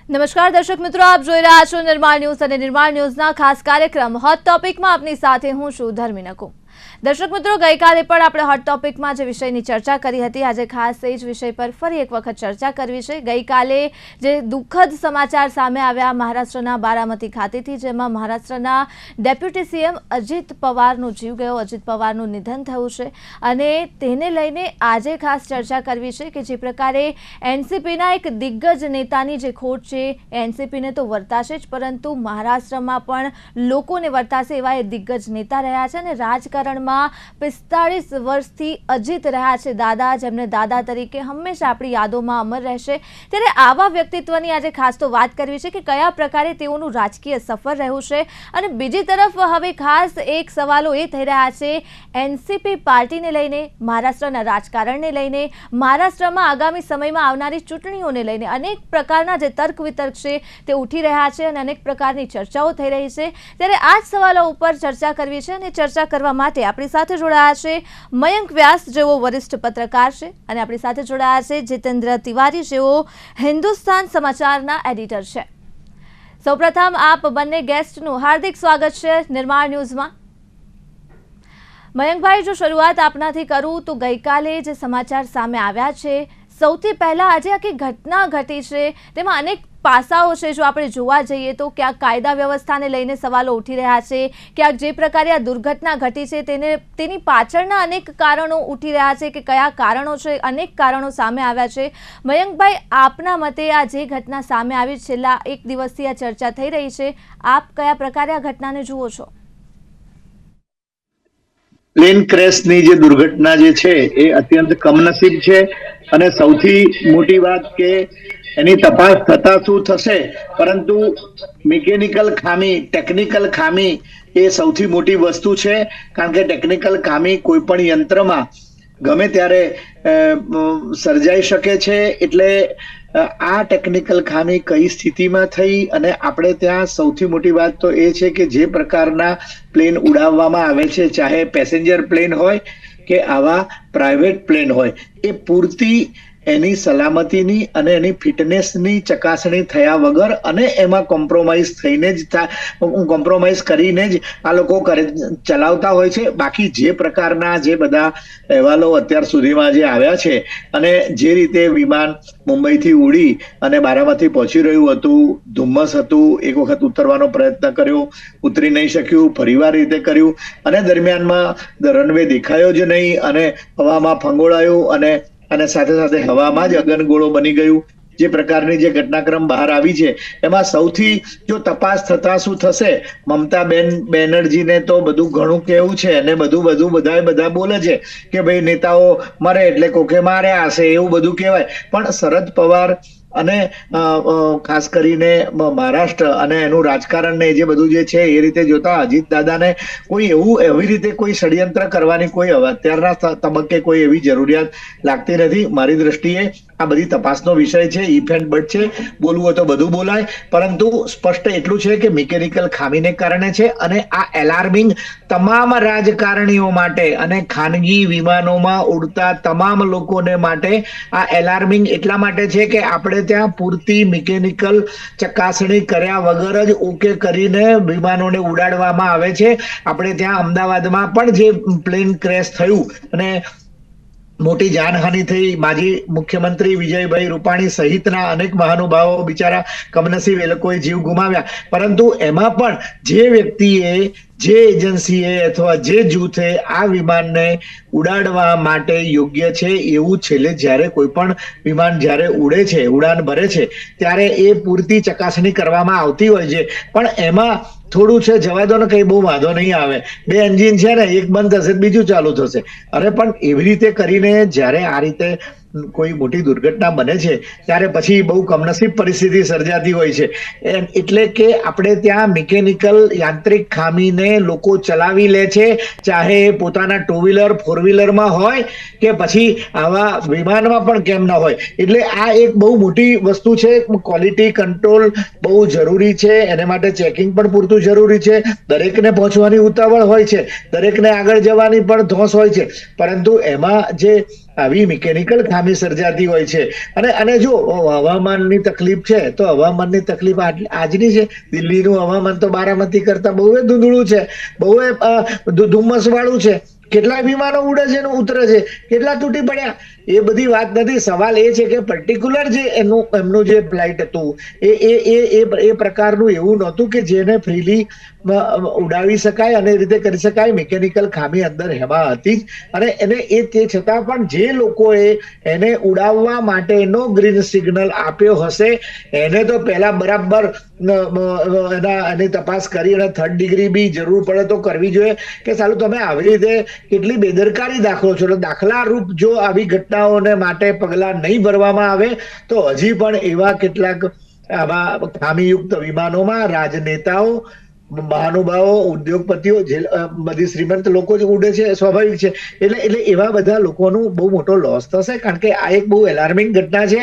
નમસ્કાર દર્શક મિત્રો, આપ જોઈ રહ્યા છો નિર્માણ ન્યૂઝ અને નિર્માણ ન્યૂઝના ખાસ કાર્યક્રમ હોટ ટોપિકમાં આપની સાથે હું છું ધર્મી નકુ। દર્શક મિત્રો, ગઈકાલે પણ આપણે હોટ ટોપિકમાં જે વિષયની ચર્ચા કરી હતી, આજે ખાસ એ જ વિષય પર ફરી એક વખત ચર્ચા કરવી છે। ગઈકાલે જે દુઃખદ સમાચાર સામે આવ્યા મહારાષ્ટ્રના બારામતી ખાતેથી, જેમાં મહારાષ્ટ્રના ડેપ્યુટી સીએમ અજીત પવારનો જીવ ગયો, અજીત પવારનું નિધન થયું છે અને તેને લઈને આજે ખાસ ચર્ચા કરવી છે કે જે પ્રકારે એનસીપીના એક દિગ્ગજ નેતાની જે ખોટ છે, એનસીપીને તો વર્તાશે જ, પરંતુ મહારાષ્ટ્રમાં પણ લોકોને વર્તાશે એવા એ દિગ્ગજ નેતા રહ્યા છે અને રાજકારણમાં 45 વર્ષથી અજીત રહ્યા છે દાદા, જેમને દાદા તરીકે હંમેશા આપણી યાદોમાં અમર રહેશે। ત્યારે આવા વ્યક્તિત્વની આજે ખાસ તો વાત કરવી છે કે કયા પ્રકારે તેઓનું રાજકીય સફર રહ્યું છે અને બીજી તરફ હવે ખાસ એક સવાલો એ થઈ રહ્યા છે એનસીપી પાર્ટીને લઈને, મહારાષ્ટ્રના રાજકારણને લઈને, મહારાષ્ટ્રમાં આગામી સમયમાં આવનારી ચૂંટણીઓને લઈને અનેક પ્રકારના જે તર્ક વિતર્ક છે તે ઉઠી રહ્યા છે અને અનેક પ્રકારની ચર્ચાઓ થઈ રહી છે। ત્યારે આ જ સવાલો ઉપર ચર્ચા કરવી છે અને ચર્ચા કરવા માટે આપણી સાથે જોડાયા છે મયંક વ્યાસ, જેઓ વરિષ્ઠ પત્રકાર છે, અને આપણી સાથે જોડાયા છે જીતેન્દ્ર તિવારી, જેઓ હિન્દુસ્તાન સમાચારના એડિટર છે। સૌપ્રથમ આપ બંને ગેસ્ટનું હાર્દિક સ્વાગત છે નિર્માણ ન્યૂઝમાં। મયંકભાઈ, જો શરૂઆત આપનાથી કરું તો ગઈકાલે જે સમાચાર સામે આવ્યા છે, સૌથી પહેલા આજે આખી ઘટના ઘટી છે તેમાં અનેક પાસાઓ છે। જો આપણે જોવા જઈએ તો ક્યાંક કાયદા વ્યવસ્થાને લઈને સવાલો ઉઠી રહ્યા છે, ક્યાંક જે પ્રકારે આ દુર્ઘટના ઘટી છે તેની પાછળના અનેક કારણો ઉઠી રહ્યા છે કે કયા કારણો છે, અનેક કારણો સામે આવ્યા છે। મયંકભાઈ, આપના મતે આ જે ઘટના સામે આવી, છેલ્લા એક દિવસથી આ ચર્ચા થઈ રહી છે, આપ કયા પ્રકારે આ ઘટનાને જુઓ છો? પ્લેન ક્રેશની જે દુર્ઘટના જે છે એ અત્યંત કમનસીબ છે અને સૌથી મોટી વાત કે એની તપાસ થતા શું થશે, પરંતુ મિકેનિકલ ખામી, ટેકનિકલ ખામી એ સૌથી મોટી વસ્તુ છે। કારણ કે ટેકનિકલ ખામી કોઈ પણ યંત્રમાં ગમે ત્યારે સર્જાઈ શકે છે। એટલે આ ટેકનિકલ ખામી કઈ સ્થિતિમાં થઈ, અને આપણે ત્યાં સૌથી મોટી વાત તો એ છે કે જે પ્રકારના પ્લેન ઉડાવવામાં આવે છે, ચાહે પેસેન્જર પ્લેન હોય કે આવા પ્રાઇવેટ પ્લેન હોય, એ પૂરતી એની સલામતીની અને એની ફિટનેસની ચકાસણી થયા વગર અને એમાં કોમ્પ્રોમાઇઝ થઈને જ કોમ્પ્રોમાઇઝ કરીને જ આ લોકો ચલાવતા હોય છે। બાકી જે પ્રકારના જે બધા અહેવાલો અત્યાર સુધીમાં જે આવ્યા છે અને જે રીતે વિમાન મુંબઈથી ઉડી અને બારામતી પહોંચી રહ્યું હતું, ધુમ્મસ હતું, એક વખત ઉતરવાનો પ્રયત્ન કર્યો, ઉતરી નહીં શક્યું, ફરીવાર રીતે કર્યું અને દરમિયાનમાં રનવે દેખાયો જ નહીં અને હવામાં ફંગોળાયું અને સાથે સાથે હવામાં જ અગનગોળો બની ગયું। જે પ્રકારની જે ઘટનાક્રમ બહાર આવી છે એમાં સૌથી જો તપાસ થતા શું થશે, મમતા બેનર્જીને તો બધું ઘણું કેવું છે અને બધા બોલે છે કે ભાઈ નેતાઓ મરે એટલે કોકે માર્યા હશે, એવું બધું કહેવાય, પણ શરદ પવાર અને ખાસ કરીને મહારાષ્ટ્ર અને એનું રાજકારણ ને જે બધું જે છે એ રીતે જોતા અજીત દાદાને કોઈ એવી રીતે કોઈ ષડયંત્ર કરવાની કોઈ અત્યારના તબક્કે કોઈ એવી જરૂરિયાત લાગતી નથી। મારી દ્રષ્ટિએ આ બધી તપાસનો વિષય છે, ઇફ એન્ડ બટ છે, બોલવું હોય તો બધું બોલાય, પરંતુ સ્પષ્ટ એટલું છે કે મિકેનિકલ ખામીને કારણે છે અને આ એલાર્મિંગ તમામ રાજકારણીઓ માટે અને ખાનગી વિમાનોમાં ઉડતા તમામ લોકોને માટે આ એલાર્મિંગ એટલા માટે છે કે આપણે ત્યાં પૂરતી મિકેનિકલ ચકાસણી કર્યા વગર જ ઓકે કરીને વિમાનોને ઉડાડવામાં આવે છે। આપણે ત્યાં અમદાવાદમાં પણ જે પ્લેન ક્રેશ થયું અને મોટી જાનહાનિ થઈ, માજી મુખ્યમંત્રી વિજયભાઈ રૂપાણી સહિતના અનેક મહાનુભાવો બિચારા કમનસીબ એ લોકોએ જીવ ગુમાવ્યા, પરંતુ એમાં પણ જે વ્યક્તિએ, જે એજન્સીએ અથવા જે જૂથે આ વિમાનને ઉડાડવા માટે યોગ્ય છે એવું છેલ્લે જ્યારે કોઈ પણ વિમાન જ્યારે ઉડે છે, ઉડાન ભરે છે, ત્યારે એ પૂરતી ચકાસણી કરવામાં આવતી હોય છે, પણ એમાં થોડું છે જવા દો ને, કઈ બહુ વાંધો નહીં આવે, 2 એન્જિન છે ને, એક બંધ થશે બીજું ચાલુ થશે, અરે પણ એવી રીતે કરીને જ્યારે આ રીતે કોઈ મોટી દુર્ઘટના બને છે ત્યારે પછી બહુ કમનસીબ પરિસ્થિતિ સર્જાતી હોય છે। એટલે કે આપણે ત્યાં મિકેનિકલ યાંત્રિક ખામીને લોકો ચલાવી લે છે, ચાહે પોતાના 2 વ્હીલર 4 વ્હીલરમાં હોય કે પછી આવા વિમાનમાં પણ કેમ ના હોય। એટલે આ એક બહુ મોટી વસ્તુ છે, ક્વોલિટી કંટ્રોલ બહુ જરૂરી છે, એને માટે ચેકિંગ પણ પૂરતું જરૂરી છે। દરેકને પહોંચવાની ઉતાવળ હોય છે, દરેકને આગળ જવાની પણ ધોંસ હોય છે, પરંતુ એમાં જે આવી મિકેનિકલ ખામી સર્જાતી હોય છે. અને જો હવામાનની તકલીફ છે તો હવામાનની તકલીફ આજની છે. દિલ્હીનું હવામાન તો બારામતી કરતા બહુ ધૂંધળું છે, બહુ ધુમ્મસ વાળું છે. કેટલા વિમાનો ઉડે છે ને ઉતરે છે, કેટલા તૂટી પડ્યા, એ બધી વાત નથી. સવાલ એ છે કે પર્ટિક્યુલર જે એમનું જે ફ્લાઇટ હતું એ પ્રકારનું એવું નહોતું કે જેને ફ્રીલી ઉડાવી શકાય અને એ રીતે કરી શકાય. મિકેનિકલ ખામી અંદર એમાં હતી જ. અને એને તે છતાં પણ જે લોકોએ એને ઉડાવવા માટેનો ગ્રીન સિગ્નલ આપ્યો હશે એને તો પહેલા બરાબર એની તપાસ કરી અને 3rd ડિગ્રી બી જરૂર પડે તો કરવી જોઈએ કે સાલું તમે આવી રીતે કેટલી બેદરકારી દાખલો છો. દાખલા રૂપ જો આવી ઘટનાઓને માટે પગલા નહીં ભરવામાં આવે તો હજી પણ એવા કેટલાક આવા ખામીયુક્ત વિમાનોમાં રાજનેતાઓ, મહાનુભાવો, ઉદ્યોગપતિઓ, બધી શ્રીમંત લોકો જ ઉડે છે, સ્વાભાવિક છે. એટલે એવા બધા લોકોનું બહુ મોટો લોસ થશે, કારણ કે આ એક બહુ એલાર્મિંગ ઘટના છે.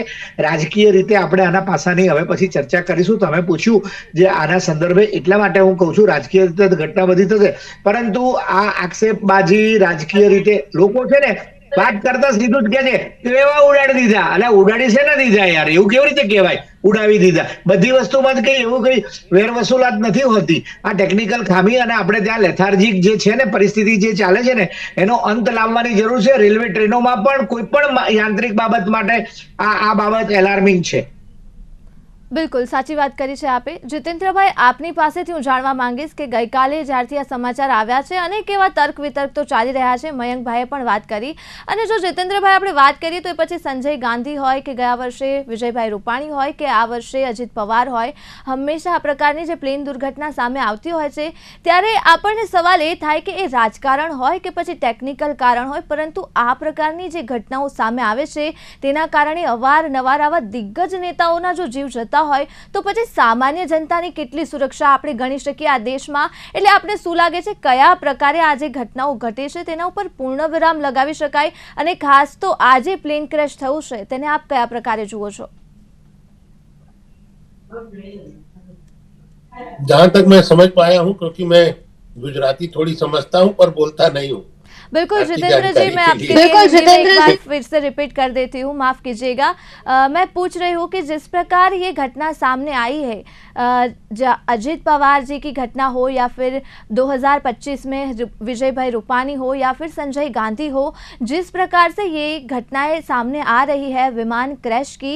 રાજકીય રીતે આપણે આના પાસાની હવે પછી ચર્ચા કરીશું. તમે પૂછ્યું જે આના સંદર્ભે, એટલા માટે હું કહું છું રાજકીય રીતે ઘટના બધી થશે, પરંતુ આ આક્ષેપબાજી રાજકીય રીતે લોકો છે ને વાત કરતા સીધું જ કે છે કે એવા ઉડાડી દીધા. અને ઉડાડી છે ને દીધા યાર, એવું કેવી રીતે કહેવાય? ઉડાવી દીધા. બધી વસ્તુમાં જ કઈ એવું કઈ વેરવસૂલાત નથી હોતી. આ ટેકનિકલ ખામી અને આપણે ત્યાં લેથાર્જિક જે છે ને પરિસ્થિતિ જે ચાલે છે ને એનો અંત લાવવાની જરૂર છે. રેલવે ટ્રેનોમાં પણ કોઈ પણ યાંત્રિક બાબત માટે આ બાબત એલાર્મિંગ છે. બિલકુલ સાચી વાત કરી છે આપે. જીતેન્દ્રભાઈ, આપની પાસેથી હું જાણવા માંગીશ કે ગઈકાલે જ્યારથી આ સમાચાર આવ્યા છે અનેક એવા તર્ક વિતર્ક તો ચાલી રહ્યા છે. મયંકભાઈએ પણ વાત કરી. અને જો જીતેન્દ્રભાઈ આપણે વાત કરીએ તો એ પછી સંજય ગાંધી હોય કે ગયા વર્ષે વિજયભાઈ રૂપાણી હોય કે આ વર્ષે અજીત પવાર હોય, હંમેશા આ પ્રકારની જે પ્લેન દુર્ઘટના સામે આવતી હોય છે ત્યારે આપણને સવાલ એ થાય કે એ રાજકારણ હોય કે પછી ટેકનિકલ કારણ હોય, પરંતુ આ પ્રકારની જે ઘટનાઓ સામે આવે છે તેના કારણે અવારનવાર આવા દિગ્ગજ નેતાઓના જો જીવ જતા હોય તો પછી સામાન્ય જનતાની કેટલી સુરક્ષા આપણે ગણી શકીએ આ દેશમાં? એટલે આપણે શું લાગે છે કયા પ્રકારે આ જે ઘટનાઓ ઘટે છે તેના ઉપર પૂર્ણ વિરામ લગાવી શકાય? અને ખાસ તો આ જે પ્લેન ક્રેશ થયું છે તેને આપ કયા પ્રકારે જુઓ છો? जहां तक मैं समझ पाया हूं, क्योंकि मैं गुजराती थोड़ी समझता हूं पर बोलता नहीं हूं। बिल्कुल जितेंद्र जी, मैं आपके लिए हिंदी में एक बार फिर से रिपीट कर देती हूँ, माफ कीजिएगा। मैं पूछ रही हूँ कि जिस प्रकार ये घटना सामने आई है, अजीत पवार जी की घटना हो या फिर 2025 में विजय भाई रूपानी हो या फिर संजय गांधी हो, जिस प्रकार से ये घटनाएं सामने आ रही है विमान क्रैश की,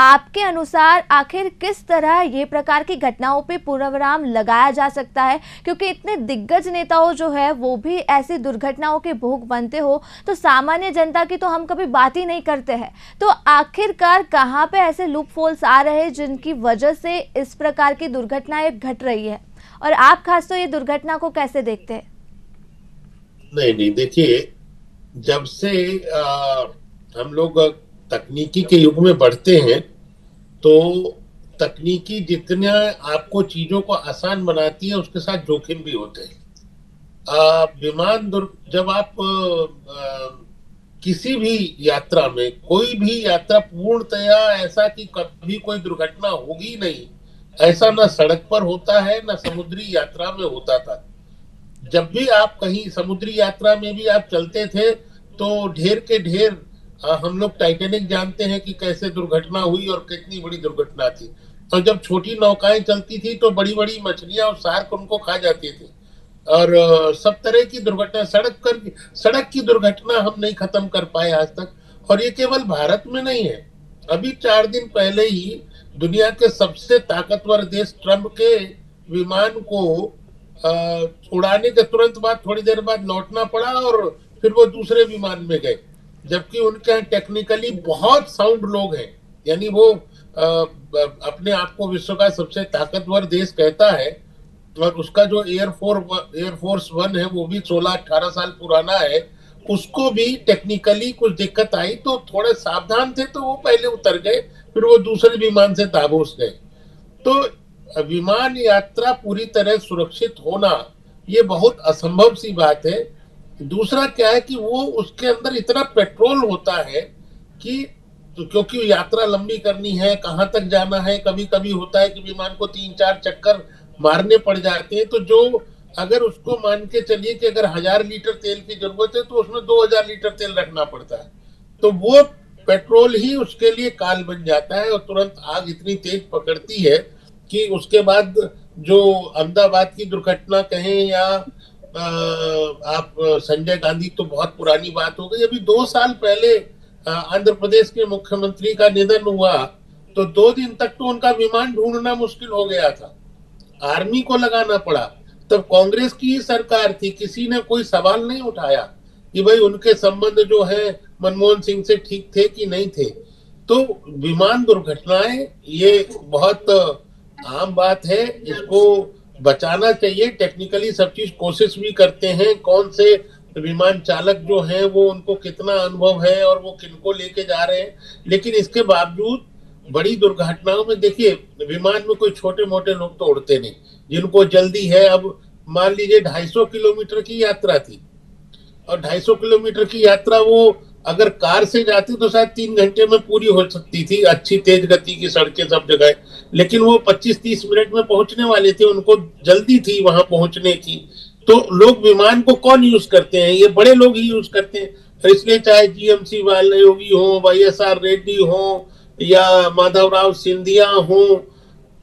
आपके अनुसार आखिर किस तरह ये प्रकार की घटनाओं पे पूर्णविराम लगाया जा सकता है? क्योंकि इतने दिग्गज नेताओं जो है वो भी ऐसी दुर्घटनाओं के भोग बनते हो तो सामान्य जनता की तो हम कभी बात ही नहीं करते हैं। तो आखिरकार कहाँ पे ऐसे लूप होल्स आ रहे हैं जिनकी वजह से इस प्रकार की दुर्घटनाएं घट रही है, और आप खास तो ये दुर्घटना को कैसे देखते हैं? नहीं, देखिए, जब से हम लोग तकनीकी के युग में बढ़ते हैं तो तकनीकी जितना आपको चीजों को आसान बनाती है उसके साथ जोखिम भी होते हैं। जब आप किसी भी यात्रा में, कोई भी यात्रा पूर्णतया ऐसा कि कभी कोई दुर्घटना होगी नहीं, ऐसा ना सड़क पर होता है ना समुद्री यात्रा में होता था। जब भी आप कहीं समुद्री यात्रा में भी आप चलते थे तो ढेर के ढेर, हम लोग टाइटैनिक जानते हैं कि कैसे दुर्घटना हुई और कितनी बड़ी दुर्घटना थी। और जब छोटी नौकाएं चलती थी तो बड़ी बड़ी मछलियां और शार्क उनको खा जाते थे, और सब तरह की दुर्घटना, सड़क की दुर्घटना हम नहीं खत्म कर पाए आज तक। और ये केवल भारत में नहीं है। अभी 4 दिन पहले ही दुनिया के सबसे ताकतवर देश ट्रम्प के विमान को उड़ाने के तुरंत बाद, थोड़ी देर बाद लौटना पड़ा और फिर वो दूसरे विमान में गए, जबकि उनके यहाँ टेक्निकली बहुत साउंड लोग हैं। यानी वो अपने आप को विश्व का सबसे ताकतवर देश कहता है, और उसका जो एयरफोर्स 1 है वो भी 16-18 साल पुराना है। उसको भी टेक्निकली कुछ दिक्कत आई तो थोड़े सावधान थे तो वो पहले उतर गए, फिर वो दूसरे विमान से दावोस गए। तो विमान यात्रा पूरी तरह सुरक्षित होना ये बहुत असंभव सी बात है। दूसरा क्या है कि वो उसके अंदर इतना पेट्रोल होता है कि, तो क्योंकि यात्रा लंबी करनी है, कहाँ तक जाना है, कभी कभी होता है कि विमान को 3-4 चक्कर मारने पड़ जाते हैं। तो जो, अगर उसको मान के चलिए कि अगर 1000 लीटर तेल की जरूरत है तो उसमें 2000 लीटर तेल रखना पड़ता है। तो वो पेट्रोल ही उसके लिए काल बन जाता है और तुरंत आग इतनी तेज पकड़ती है कि उसके बाद जो अहमदाबाद की दुर्घटना कहें या आप संजय गांधी, तो बहुत पुरानी बात हो गई। अभी 2 साल पहले आंध्र प्रदेश के मुख्यमंत्री का निधन हुआ तो 2 दिन तक तो उनका विमान ढूंढना मुश्किल हो गया था, आर्मी को लगाना पड़ा। तब कांग्रेस की ही सरकार थी, किसी ने कोई सवाल नहीं उठाया कि भाई उनके संबंध जो है मनमोहन सिंह से ठीक थे कि नहीं थे। तो विमान दुर्घटनाएं ये बहुत आम बात है, इसको बचाना चाहिए। टेक्निकली सब चीज कोशिश भी करते हैं, कौन से विमान चालक जो हैं वो उनको कितना अनुभव है और वो किनको लेके जा रहे हैं, लेकिन इसके बावजूद बड़ी दुर्घटनाओं में देखिए विमान में कोई छोटे मोटे लोग तो उड़ते नहीं, जिनको जल्दी है। अब मान लीजिए 250 किलोमीटर की यात्रा थी और 250 किलोमीटर की यात्रा वो अगर कार से जाती तो शायद 3 घंटे में पूरी हो सकती थी, अच्छी तेज गति की सड़कें सब जगह, लेकिन वो 25-30 मिनट में पहुंचने वाले थे, उनको जल्दी थी वहां पहुंचने की। तो लोग विमान को कौन यूज करते हैं? ये बड़े लोग ही यूज करते हैं। इसलिए चाहे जीएमसी वाले योगी हो, वाईएसआर रेड्डी हो या माधवराव सिंधिया हो,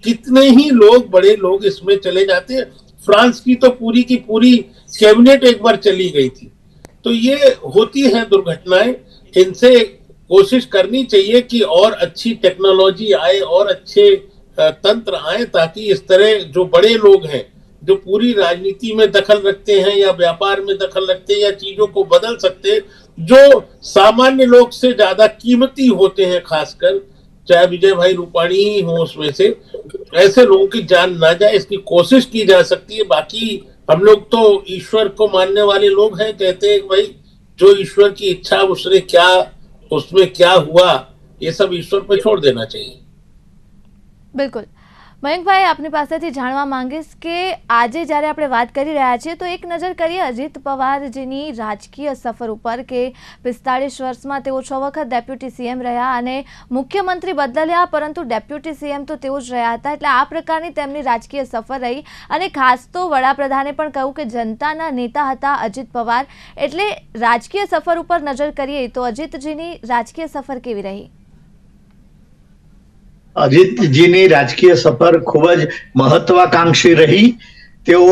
कितने ही लोग बड़े लोग इसमें चले जाते हैं। फ्रांस की तो पूरी की पूरी कैबिनेट एक बार चली गई थी। तो ये होती है दुर्घटनाएं, इनसे कोशिश करनी चाहिए कि और अच्छी टेक्नोलॉजी आए और अच्छे तंत्र आए, ताकि इस तरह जो बड़े लोग हैं जो पूरी राजनीति में दखल रखते हैं या व्यापार में दखल रखते हैं या चीजों को बदल सकते हैं, जो सामान्य लोग से ज्यादा कीमती होते हैं, खासकर चाहे विजय भाई रूपाणी ही हो उसमें से, ऐसे लोगों की जान ना जाए, इसकी कोशिश की जा सकती है। बाकी हम लोग तो ईश्वर को मानने वाले लोग हैं, कहते हैं भाई जो ईश्वर की इच्छा उसमें क्या हुआ, ये सब ईश्वर पे छोड़ देना चाहिए। બિલકુલ મયંકભાઈ, આપની પાસેથી જાણવા માંગીશ કે આજે જ્યારે આપણે વાત કરી રહ્યા છીએ તો એક નજર કરીએ અજીત પવારજીની રાજકીય સફર ઉપર કે 45 વર્ષમાં તેઓ 6 વખત ડેપ્યુટી સીએમ રહ્યા અને મુખ્યમંત્રી બદલ્યા પરંતુ ડેપ્યુટી સીએમ તો તેઓ જ રહ્યા હતા, એટલે આ પ્રકારની તેમની રાજકીય સફર રહી। અને ખાસ તો વડાપ્રધાને પણ કહ્યું કે જનતાના નેતા હતા અજીત પવાર, એટલે રાજકીય સફર ઉપર નજર કરીએ તો અજીતજીની રાજકીય સફર કેવી રહી? અજીતજીની રાજકીય સફર ખૂબ જ મહત્વાકાંક્ષી રહી। તેઓ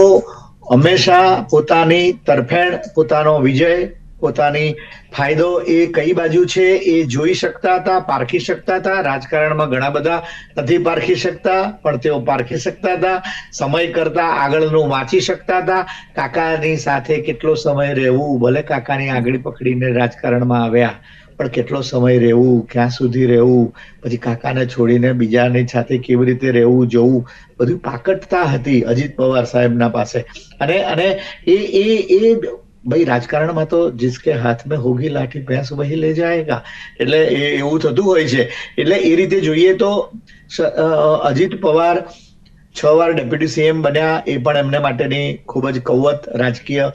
હંમેશા પોતાની તરફેણ, પોતાનો વિજય, પોતાની ફાયદો એ કઈ બાજુ છે એ જોઈ શકતા હતા, પારખી શકતા હતા। રાજકારણમાં ઘણા બધા નથી પારખી શકતા, પણ તેઓ પારખી શકતા હતા। સમય કરતા આગળનું વાંચી શકતા હતા। કાકાની સાથે કેટલો સમય રહેવું, ભલે કાકાની આંગળી પકડીને રાજકારણમાં આવ્યા, પણ કેટલો સમય રહેવું, ક્યાં સુધી રહેવું, પછી કાકાને છોડીને બીજાની સાથે કેવી રીતે રહેવું, જવું, બધું પાકટતા હતી અજીત પવાર સાહેબના પાસે। અને એ ભાઈ રાજકારણમાં તો जिसके हाथ में होगी लाठी भैंस वही ले जाएगा, એટલે એવું થતું હોય છે। એટલે એ રીતે જોઈએ તો અજીત પવાર 6 વાર ડેપ્યુટી સીએમ બન્યા, એ પણ એમને માટેની ખૂબ જ કૌવત રાજકીય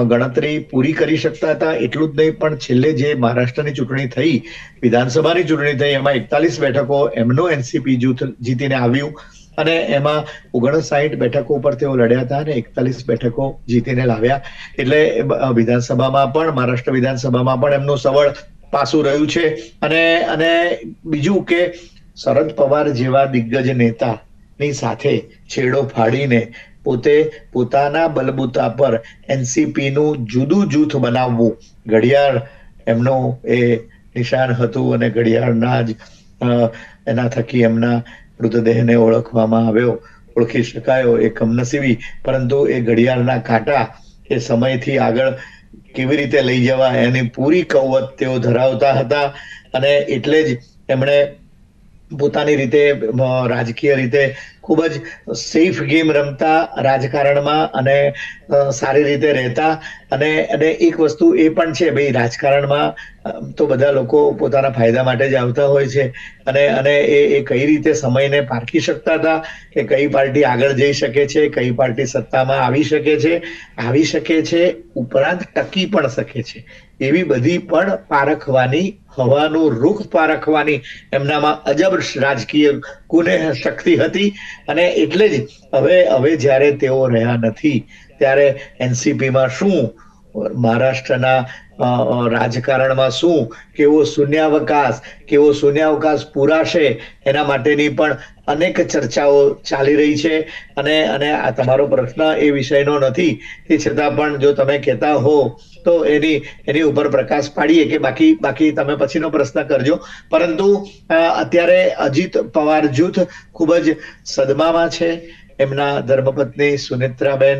ગણતરી પૂરી કરી શકતા હતા। એટલું જ નહીં, પણ છેલ્લે જે મહારાષ્ટ્રની ચૂંટણી થઈ, વિધાનસભાની ચૂંટણી થઈ, એમાં 41 બેઠકો એમનું એનસીપી જૂથ જીતીને આવ્યું અને એમાં 59 બેઠકો ઉપર તેઓ લડ્યા હતા અને 41 બેઠકો જીતીને લાવ્યા। એટલે વિધાનસભામાં પણ, મહારાષ્ટ્ર વિધાનસભામાં પણ એમનું સબળ પાસું રહ્યું છે। અને બીજું કે શરદ પવાર જેવા દિગ્ગજ નેતાની સાથે છેડો ફાડીને પોતે પોતાના બલબૂતા પર એનસીપી નું જુદું જૂથ બનાવવું, ઘડિયાળ એમનો એ નિશાન હતું અને ઘડિયાળના જ એના થકી એમના મૃતદેહને ઓળખવામાં આવ્યો, ઓળખી શકાયો, એ કમનસીબી। પરંતુ એ ઘડિયાળના કાંટા એ સમયથી આગળ કેવી રીતે લઈ જવા એની પૂરી કૌવત તેઓ ધરાવતા હતા। અને એટલે જ એમણે પોતાની રીતે રાજકીય રીતે ખૂબ જ સેફ ગેમ રમતા રાજકારણમાં અને સારી રીતે રહેતા। અને એક વસ્તુ એ પણ છે ભાઈ, રાજકારણમાં તો બધા લોકો પોતાના ફાયદા માટે જ આવતા હોય છે અને એ કઈ રીતે સમયને પારખી શકતા હતા કે કઈ પાર્ટી આગળ જઈ શકે છે, કઈ પાર્ટી સત્તામાં આવી શકે છે, ઉપરાંત ટકી પણ શકે છે, એવી બધી પણ પારખવાની, હવાનું રૂખ પારખવાની એમનામાં અજબ રાજકીય કુનેહ શક્તિ હતી। અને એટલે જ હવે જ્યારે તેઓ રહ્યા નથી ત્યારે એનસીપીમાં શું મહારાષ્ટ્રના રાજકારણમાં કેવો શૂન્યાવકાશ પૂરાશે એના માટેની પણ અનેક ચર્ચાઓ ચાલી રહી છે. અને આ તમારો પ્રશ્ન એ વિષયનો નથી, તે છતાં પણ જો તમે કહેતા હો તો એની ઉપર પ્રકાશ પાડીએ કે બાકી તમે પછીનો પ્રશ્ન કરજો. પરંતુ અત્યારે અજીત પવાર જૂથ ખૂબ જ સદમામાં છે. એમના ધર્મપત્ની સુનેત્રાબેન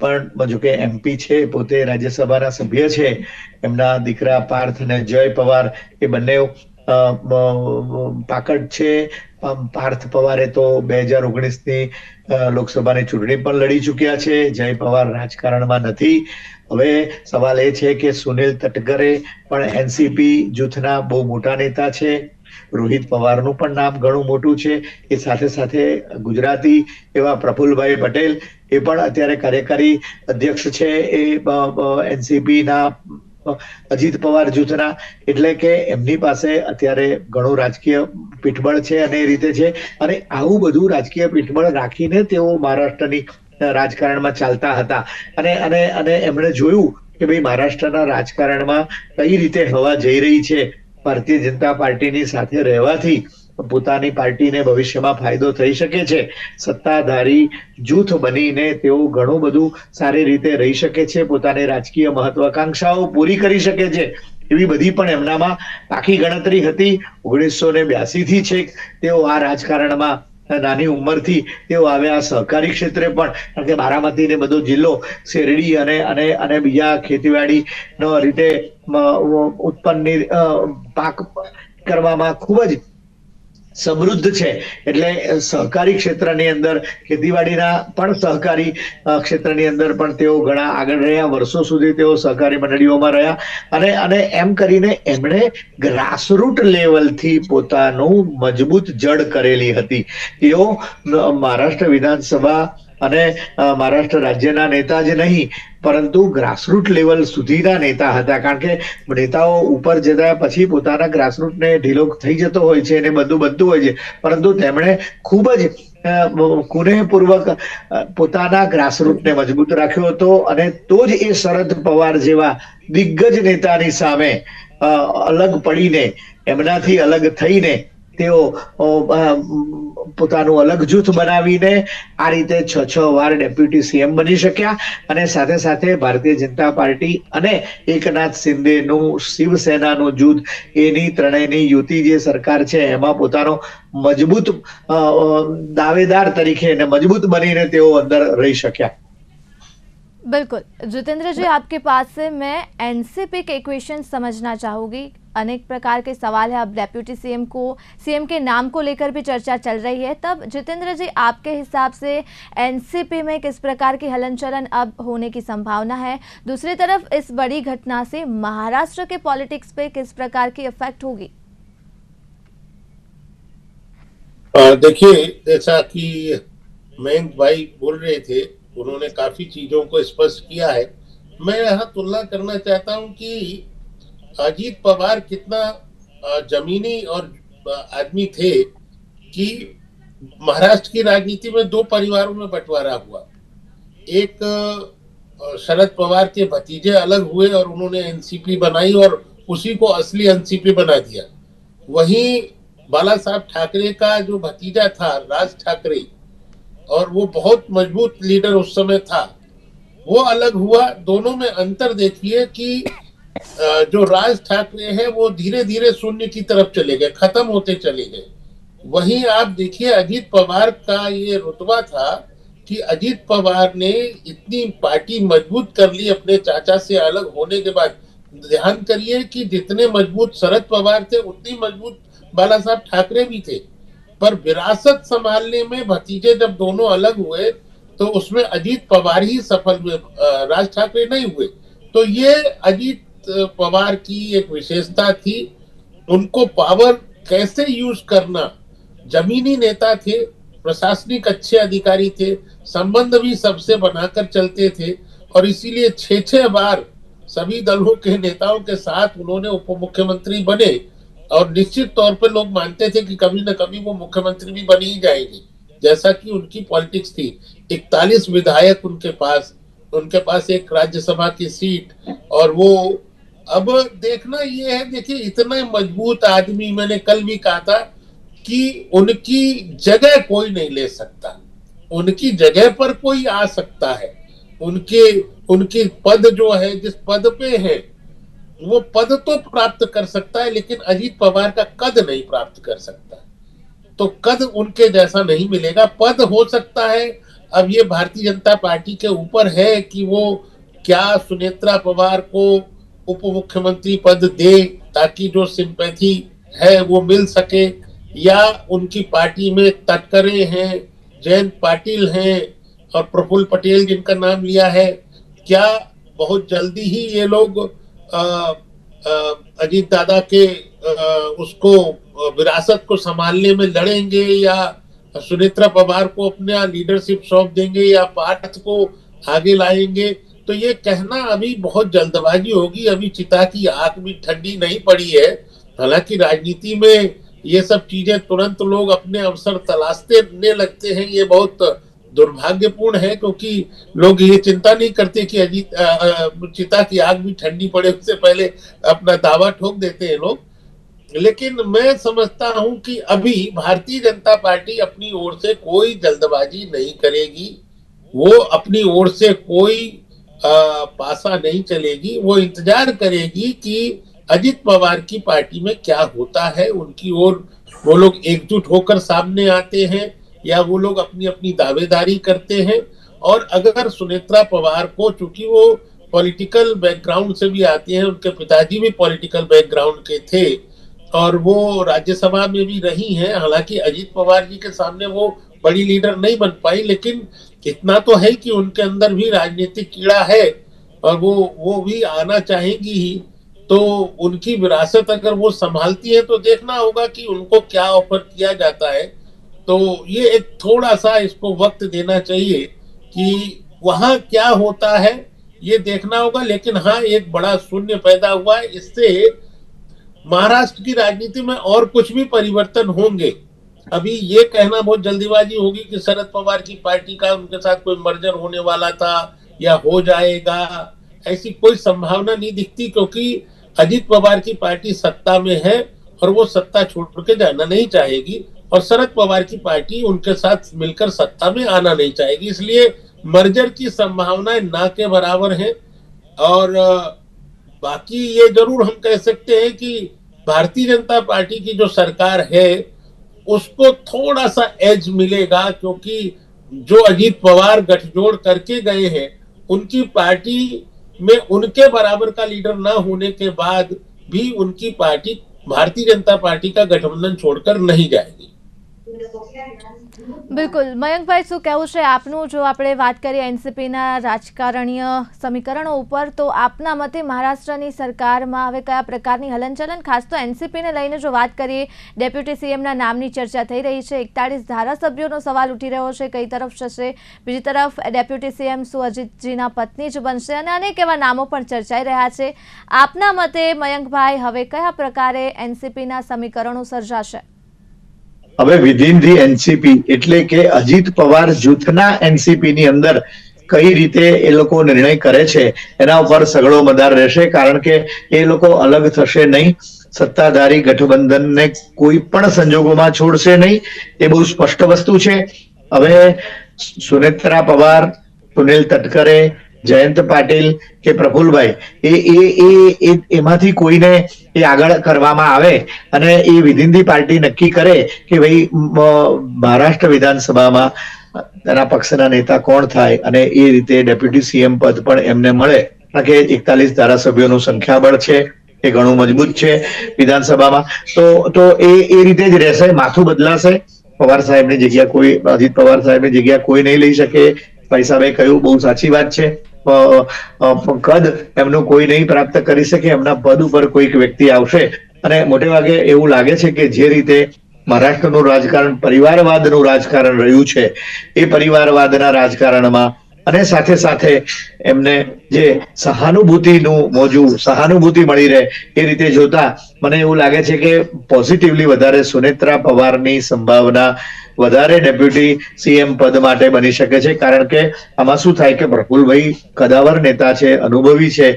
પણ જો કે MP છે, પોતે રાજ્યસભાના સભ્ય છે. એમના દીકરા પાર્થ અને જય પવાર એ બંને પાકડ છે. પાર્થ પવારે તો 2019ની લોકસભાની ચૂંટણી પણ લડી ચૂક્યા છે. જય પવાર રાજકારણમાં નથી. હવે સવાલ એ છે કે સુનિલ તટકરે પણ NCP જૂથના બહુ મોટા નેતા છે. રોહિત પવારનું પણ નામ ઘણું મોટું છે. એ સાથે ગુજરાતી એવા પ્રફુલભાઈ પટેલ એ પણ અત્યારે કાર્યકારી અધ્યક્ષ છે એ NCP ના અજીત પવાર જૂથના. એટલે કે એમની પાસે અત્યારે ઘણું રાજકીય પીઠબળ છે અને એ રીતે છે. અને આવું બધું રાજકીય પીઠબળ રાખીને તેઓ મહારાષ્ટ્રની રાજકારણમાં ચાલતા હતા. અને એમણે જોયું કે ભાઈ મહારાષ્ટ્રના રાજકારણમાં કઈ રીતે હવા જઈ રહી છે. ભારતીય જનતા પાર્ટીની સાથે રહેવાથી પોતાની પાર્ટીને ભવિષ્યમાં ફાયદો થઈ શકે છે. સત્તાધારી જૂથ બનીને તેઓ ઘણું બધું સારી રીતે રહી શકે છે, પોતાની રાજકીય મહત્વાકાંક્ષાઓ પૂરી કરી શકે છે. એવી બધી પણ એમનામાં પાકી ગણતરી હતી. 1982 થી છેક તેઓ આ રાજકારણમાં નાની ઉંમરથી તેઓ આવ્યા. સહકારી ક્ષેત્રે પણ, કારણ કે બારામતી ને બધો જિલ્લો શેરડી અને બીજા ખેતીવાડી નો રીતે ઉત્પન્ન પાક કરવામાં ખૂબ જ સમૃદ્ધ છે. એટલે સહકારી ક્ષેત્રની અંદર, ખેતીવાડીના પણ સહકારી ક્ષેત્રની અંદર પણ તેઓ ઘણા આગળ રહ્યા. વર્ષો સુધી તેઓ સહકારી મંડળીઓમાં રહ્યા. અને એમ કરીને એમણે ગ્રાસરૂટ લેવલથી પોતાનું મજબૂત જડ કરેલી હતી. તેઓ મહારાષ્ટ્ર વિધાનસભા અને મહારાષ્ટ્ર રાજ્યના નેતા જ નહીં, પરંતુ ગ્રાસરૂટ લેવલ સુધીના નેતા હતા. કારણ કે નેતાઓ ઉપર જતા પછી પોતાના ગ્રાસરૂટને ઢીલો થઈ જતો હોય છે અને બધું બનતું હોય છે. પરંતુ તેમણે ખૂબ જ કુનેહપૂર્વક પોતાના ગ્રાસરૂટને મજબૂત રાખ્યો હતો. અને તો જ એ શરદ પવાર જેવા દિગ્ગજ નેતાની સામે અલગ પડીને, એમનાથી અલગ થઈને તેઓ પોતાનું અલગ જૂથ બનાવીને આ રીતે 6 વાર ડેપ્યુટી CM બની શક્યા. અને સાથે ભારતીય જનતા પાર્ટી અને એકનાથ શિંદેનું શિવસેનાનું જૂથ, એની ત્રણેયની યુતિ જે સરકાર છે એમાં પોતાનો મજબૂત દાવેદાર તરીકે અને મજબૂત બનીને તેઓ અંદર રહી શક્યા. बिल्कुल जितेंद्र जी, आपके पास से मैं NCP के इक्वेशन समझना चाहूँगी. अनेक प्रकार के सवाल है. अब डेप्यूटी CM के नाम को लेकर भी चर्चा चल रही है. तब जितेंद्र जी, आपके हिसाब से NCP में किस प्रकार की हलन चलन अब होने की संभावना है? दूसरी तरफ इस बड़ी घटना से महाराष्ट्र के पॉलिटिक्स पे किस प्रकार की इफेक्ट होगी? देखिए, जैसा कि मयंक भाई बोल रहे थे, उन्होंने काफी चीजों को स्पष्ट किया है. मैं यहाँ तुलना करना चाहता हूँ कि अजीत पवार कितना जमीनी और आदमी थे कि महाराष्ट्र की राजनीति में 2 परिवारों में बंटवारा हुआ. एक शरद पवार के भतीजे अलग हुए और उन्होंने NCP बनाई और उसी को असली NCP बना दिया. वहीं बाला साहब ठाकरे का जो भतीजा था, राज ठाकरे, और वो बहुत मजबूत लीडर उस समय था, वो अलग हुआ. दोनों में अंतर देखिए कि जो राज ठाकरे हैं वो धीरे धीरे शून्य की तरफ चले गए, खत्म होते चले गए. वहीं आप देखिए अजीत पवार का ये रुतबा था कि अजीत पवार ने इतनी पार्टी मजबूत कर ली अपने चाचा से अलग होने के बाद. ध्यान करिए कि जितने मजबूत शरद पवार थे उतनी मजबूत बाला साहब ठाकरे भी थे. पर विरासत संभालने में भतीजे जब दोनों अलग हुए तो उसमें अजीत पवार ही सफल हुए, राज ठाकरे नहीं हुए. तो ये अजीत पवार की एक विशेषता थी. उनको पावर कैसे यूज करना, जमीनी नेता थे, प्रशासनिक अच्छे अधिकारी थे, संबंध भी सबसे बनाकर चलते थे. और इसीलिए 6 बार सभी दलों के नेताओं के साथ उन्होंने उप मुख्यमंत्री बने. और निश्चित तौर पर लोग मानते थे कि कभी न कभी वो मुख्यमंत्री भी बन ही जाएंगे, जैसा कि उनकी पॉलिटिक्स थी. 41 विधायक उनके पास उनके पास एक राज्यसभा की सीट, और वो अब देखना ये है, देखिए इतना मजबूत आदमी, मैंने कल भी कहा था कि उनकी जगह कोई नहीं ले सकता, उनकी जगह पर कोई आ सकता है। उनके उनकी पद जो है, जिस पद पे है वो पद तो प्राप्त कर सकता है, लेकिन अजीत पवार का कद नहीं प्राप्त कर सकता। तो कद उनके जैसा नहीं मिलेगा। पद हो सकता है, अब ये भारतीय जनता पार्टी के ऊपर है कि वो क्या सुनेत्रा पवार को उप मुख्यमंत्री पद दे ताकि जो सिंपैथी है वो मिल सके, या उनकी पार्टी में तटकरे हैं, जयंत पाटिल हैं और प्रफुल्ल पटेल जिनका नाम लिया है, क्या बहुत जल्दी ही ये लोग अजीत दादा के उसको विरासत को संभालने में लड़ेंगे, या सुनेत्रा पवार को अपना लीडरशिप सौंप देंगे, या पार्थ को आगे लाएंगे। तो ये कहना अभी बहुत जल्दबाजी होगी, अभी चिता की आग भी ठंडी नहीं पड़ी है। हालांकि राजनीति में ये सब चीजें तुरंत लोग अपने अवसर तलाशने लगते हैं, ये बहुत दुर्भाग्यपूर्ण है, क्योंकि लोग ये चिंता नहीं करते कि अजीत चिता की आग भी ठंडी पड़े, उससे पहले अपना दावा ठोक देते हैं लोग। लेकिन मैं समझता हूं कि अभी भारतीय जनता पार्टी अपनी ओर से कोई जल्दबाजी नहीं करेगी, वो अपनी ओर से कोई पासा नहीं चलेगी, वो इंतजार करेगी कि अजित पवार की पार्टी में क्या होता है, उनकी ओर वो लोग एकजुट होकर सामने आते हैं या वो लोग अपनी अपनी दावेदारी करते हैं। और अगर सुनेत्रा पवार को, चूंकि वो पॉलिटिकल बैकग्राउंड से भी आती हैं, उनके पिताजी भी पॉलिटिकल बैकग्राउंड के थे और वो राज्यसभा में भी रही हैं। हालांकि अजीत पवार जी के सामने वो बड़ी लीडर नहीं बन पाई, लेकिन इतना तो है कि उनके अंदर भी राजनीतिक कीड़ा है और वो भी आना चाहेंगी ही। तो उनकी विरासत अगर वो संभालती है तो देखना होगा कि उनको क्या ऑफर किया जाता है। तो ये एक थोड़ा सा इसको वक्त देना चाहिए कि वहां क्या होता है, ये देखना होगा। लेकिन हाँ, एक बड़ा शून्य पैदा हुआ है, इससे महाराष्ट्र की राजनीति में और कुछ भी परिवर्तन होंगे। अभी ये कहना बहुत जल्दीबाजी होगी कि शरद पवार की पार्टी का उनके साथ कोई मर्जर होने वाला था या हो जाएगा, ऐसी कोई संभावना नहीं दिखती, क्योंकि अजित पवार की पार्टी सत्ता में है और वो सत्ता छोड़ के जाना नहीं चाहेगी, और शरद पवार की पार्टी उनके साथ मिलकर सत्ता में आना नहीं चाहेगी। इसलिए मर्जर की संभावनाएं ना के बराबर है। और बाकी ये जरूर हम कह सकते हैं कि भारतीय जनता पार्टी की जो सरकार है उसको थोड़ा सा एज मिलेगा, क्योंकि जो अजीत पवार गठजोड़ करके गए हैं उनकी पार्टी में उनके बराबर का लीडर ना होने के बाद भी उनकी पार्टी भारतीय जनता पार्टी का गठबंधन छोड़कर नहीं जाएगी। બિલકુલ મયંકભાઈ, શું કહેવું છે આપનું? જો આપણે વાત કરીએ એનસીપીના રાજકારણીય સમીકરણો ઉપર, તો આપના મતે મહારાષ્ટ્રની સરકારમાં હવે કયા પ્રકારની હલનચલન, ખાસ તો એનસીપીને લઈને જો વાત કરીએ, ડેપ્યુટી સીએમના નામની ચર્ચા થઈ રહી છે, 41 ધારાસભ્યોનો સવાલ ઉઠી રહ્યો છે, કઈ તરફ જશે? બીજી તરફ ડેપ્યુટી સીએમ શું અજીતજીના પત્ની જ બનશે? અને અનેક એવા નામો પણ ચર્ચાઈ રહ્યા છે। આપના મતે મયંકભાઈ, હવે કયા પ્રકારે એનસીપીના સમીકરણો સર્જાશે? હવે વિધિન ધી એનસીપી એટલે કે અજીત પવાર જૂથના એનસીપી ની અંદર કઈ રીતે એ લોકો નિર્ણય કરે છે એના ઉપર સઘળો મદાર રહેશે, કારણ કે એ લોકો અલગ થશે નહીં, સત્તાધારી ગઠબંધનને કોઈ પણ સંજોગોમાં છોડશે નહીં, એ બહુ સ્પષ્ટ વસ્તુ છે। હવે સુનેત્રા પવાર, સુનિલ તટકરે, જયંત પાટીલ કે પ્રફુલ્લભાઈ એમાંથી કોઈને એ આગળ કરવામાં આવે અને એ વિધિન ધી પાર્ટી નક્કી કરે કે ભાઈ મહારાષ્ટ્ર વિધાનસભામાં તેના પક્ષના નેતા કોણ થાય અને એ રીતે ડેપ્યુટી સીએમ પદ પણ એમને મળે, કારણ કે 41 ધારાસભ્યોનું સંખ્યાબળ છે, એ ઘણું મજબૂત છે વિધાનસભામાં। તો એ રીતે જ રહેશે, માથું બદલાશે। પવાર સાહેબની જગ્યા કોઈ, અજીત પવાર સાહેબની જગ્યા કોઈ નહીં લઈ શકે। ભાઈ સાહેબે કહ્યું, બહુ સાચી વાત છે, કદ એમનું કોઈ નહીં પ્રાપ્ત કરી શકે, એમના પદ ઉપર કોઈક વ્યક્તિ આવશે। અને મોટે ભાગે એવું લાગે છે કે જે રીતે મહારાષ્ટ્રનું રાજકારણ પરિવારવાદનું રાજકારણ રહ્યું છે, એ પરિવારવાદના રાજકારણમાં અને સાથે સાથે એમને જે સહાનુભૂતિનું મોજું સહાનુભૂતિ મળી રહે એ રીતે જોતા મને એવું લાગે છે કે પોઝિટિવલી વધારે સુનેત્રા પવારની સંભાવના વધારે ડેપ્યુટી સીએમ પદ માટે બની શકે છે, કારણ કે આમાં શું થાય કે પ્રફુલ્લભાઈ કદાવર નેતા છે, અનુભવી છે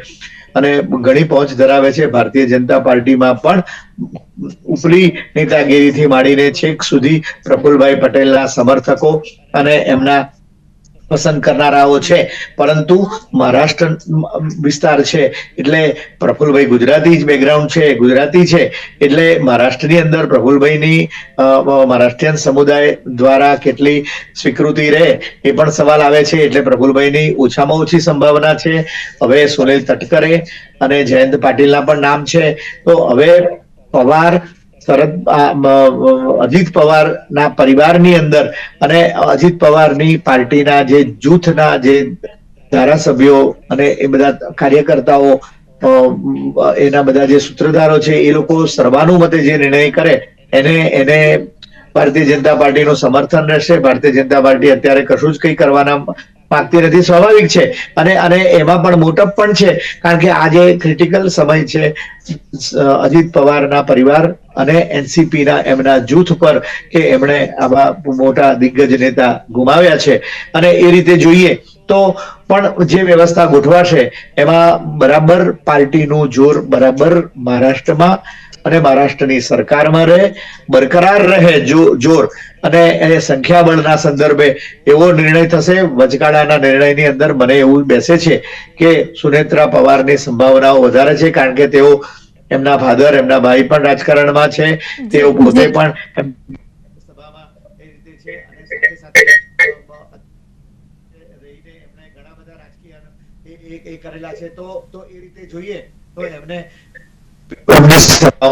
અને ઘણી પહોંચ ધરાવે છે. ભારતીય જનતા પાર્ટીમાં પણ ઉપલી નેતાગીરીથી માંડીને છેક સુધી પ્રફુલ્લભાઈ પટેલના સમર્થકો અને એમના પસંદ કરનારાઓ છે. પરંતુ મહારાષ્ટ્ર વિસ્તાર છે એટલે પ્રફુલ્લભાઈ ગુજરાતી જ બેકગ્રાઉન્ડ છે, ગુજરાતી છે એટલે મહારાષ્ટ્રની અંદર પ્રફુલ્લભાઈની મહારાષ્ટ્રીયન સમુદાય દ્વારા કેટલી સ્વીકૃતિ રહે એ પણ સવાલ આવે છે. એટલે પ્રફુલ્લભાઈની ઓછામાં ઓછી સંભાવના છે. હવે સુનિલ તટકરે અને જયંત પાટીલના પણ નામ છે. તો હવે પવાર અજીત પવારના પરિવારની અંદર અને અજીત પવારની પાર્ટીના જે જૂથના જે ધારાસભ્યો અને એ બધા કાર્યકર્તાઓ એના બધા જે સૂત્રધારો છે એ લોકો સર્વાનુમતે જે નિર્ણય કરે એને ભારતીય જનતા પાર્ટીનું સમર્થન રહેશે. ભારતીય જનતા પાર્ટી અત્યારે કશું જ કંઈ કરવાના માંગતી નથી, સ્વાભાવિક છે. અને એમાં પણ મોટપ પણ છે, કારણ કે આ જે ક્રિટિકલ સમય છે અજીત પવારના પરિવાર અને એનસીપીના એમના જૂથ પર કે એમણે આવા મોટા દિગ્ગજ નેતા ગુમાવ્યા છે. અને એ રીતે જોઈએ તો પણ જે વ્યવસ્થા ગોઠવાશે એમાં બરાબર પાર્ટીનું જોર બરાબર મહારાષ્ટ્રમાં અને મહારાષ્ટ્રની સરકારમાં રહે, બરકરાર રહે જોર. અને એ સંખ્યાબળના સંદર્ભે એવો નિર્ણય થશે વચગાળાના નિર્ણયની અંદર. મને એવું બેસે છે કે સુનેત્રા પવારની સંભાવનાઓ વધારે છે, કારણ કે તેઓ એમના ફાધર એમના ભાઈ પણ રાજકારણમાં છે, તેઓ પોતે પણ સભામાં એ રીતે છે અને સાથે સાથે રહીને એમણે ઘણા બધા રાજકીય એ કરેલા છે. તો એ રીતે જોઈએ તો એમને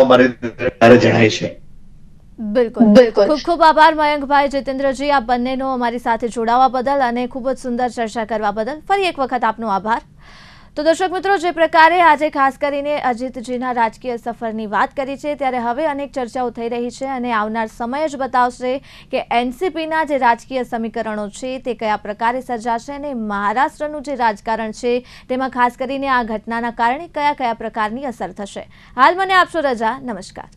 મારે જણાય છે. બિલકુલ ખૂબ ખૂબ આભાર મયંકભાઈ, જીતેન્દ્રજી, આ બંનેનો અમારી સાથે જોડાવા બદલ અને ખૂબ જ સુંદર ચર્ચા કરવા બદલ ફરી એક વખત આપનો આભાર. તો દર્શક મિત્રો, જે પ્રકારે આજે ખાસ કરીને અજીતજીના રાજકીય સફરની વાત કરી છે, ત્યારે હવે અનેક ચર્ચાઓ થઈ રહી છે અને આવનાર સમય જ બતાવશે કે એનસીપીના જે રાજકીય સમીકરણો છે તે કયા પ્રકારે સર્જાશે અને મહારાષ્ટ્રનું જે રાજકારણ છે તેમાં ખાસ કરીને આ ઘટનાના કારણે કયા કયા પ્રકારની અસર થશે. હાલ મને આપશો રજા. નમસ્કાર.